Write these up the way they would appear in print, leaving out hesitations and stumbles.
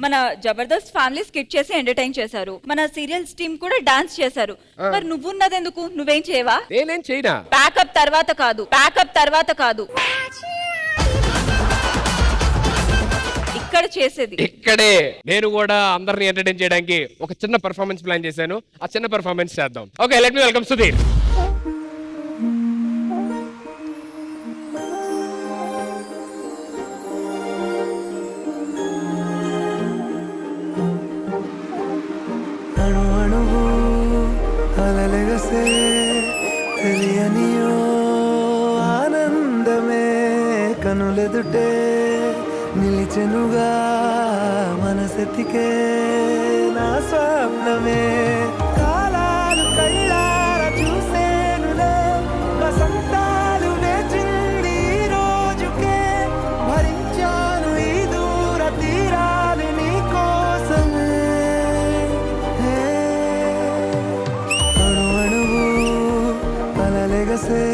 మన Jabardasth family skit చేసి entertain చేశారు, మన సీరియల్స్ టీమ్ కూడా డాన్స్ చేశారు. మరి నువ్వున్నది ఎందుకు? నువ్వేం చేయవా? నేనేం చేయనా? ప్యాకప్ తర్వాత కాదు, ప్యాకప్ తర్వాత కాదు, ఇక్కడ చేసేది. ఇక్కడే నేను కూడా అందరిని ఎంటర్టైన్ చేయడానికి ఒక చిన్న పెర్ఫార్మెన్స్ ప్లాన్ చేశాను. ఆ చిన్న పెర్ఫార్మెన్స్ చేద్దాం. Okay, let me welcome Sudheer. అణు అణువు అలలెగసే తెలియనియో ఆనందమే కనులెదుటే నిలిచెనుగా మనసెతికే నా స్వప్నమే కాలాలు కళ్ళార చూసేనులే వసంతాలు వేచింది ఈ రోజుకే భరించాను ఈ దూర తీరాలు నీ కోసమే అణు అణువు అలలెగసే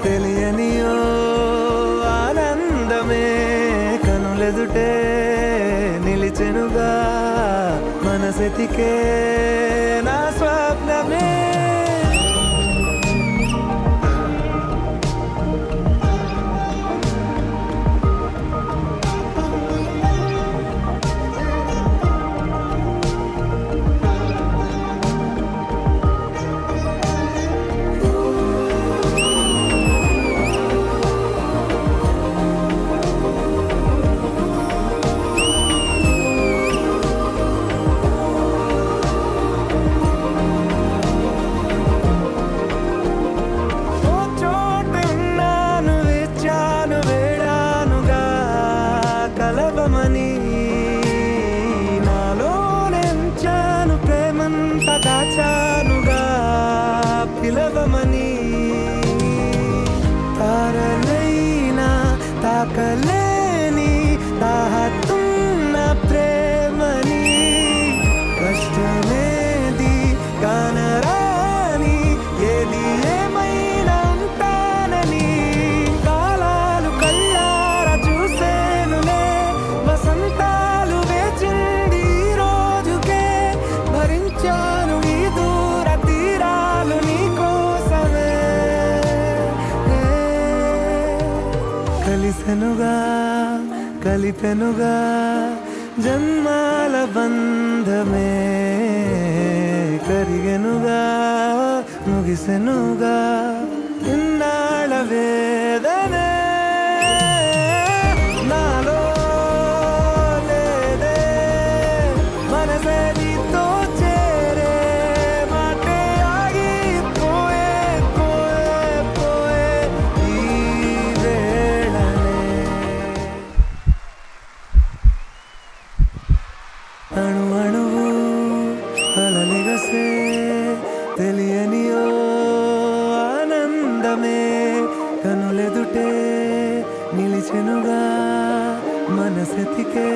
తెలియనియో ఆనందమే కనులెదుటే నిలిచెనుగా మనసెతికే నా స్వప్నమే కలవమని నాలోనెంచాను ప్రేమంత దాచానుగా పిలవమని తారలైనా తాకలేని తాహతున్న ప్రేమని కష్టమేది కానరాని ఏది ఏమైనా ఉంటానని కాలాలు కళ్ళార చూసేనులే వసంతాలు వేచింది ఈ రోజుకే భరించాను ఈ దూర తీరాలు నీ కోసమే కలిసెనుగా కలిపెనుగా జన్మాల బంధమే కరిగెనుగా ముగిసెనుగా ఇన్నాళ్ళ వేదనే నాలో లేదే మనసే నీతో చేరే మాటే ఆగిపోయే పోయే పోయే ఈ వేళనే అణు అణువు అలలెగసే తెలియనియో ఆనందమే కనులెదుటే నిలిచెనుగా మనసెతికే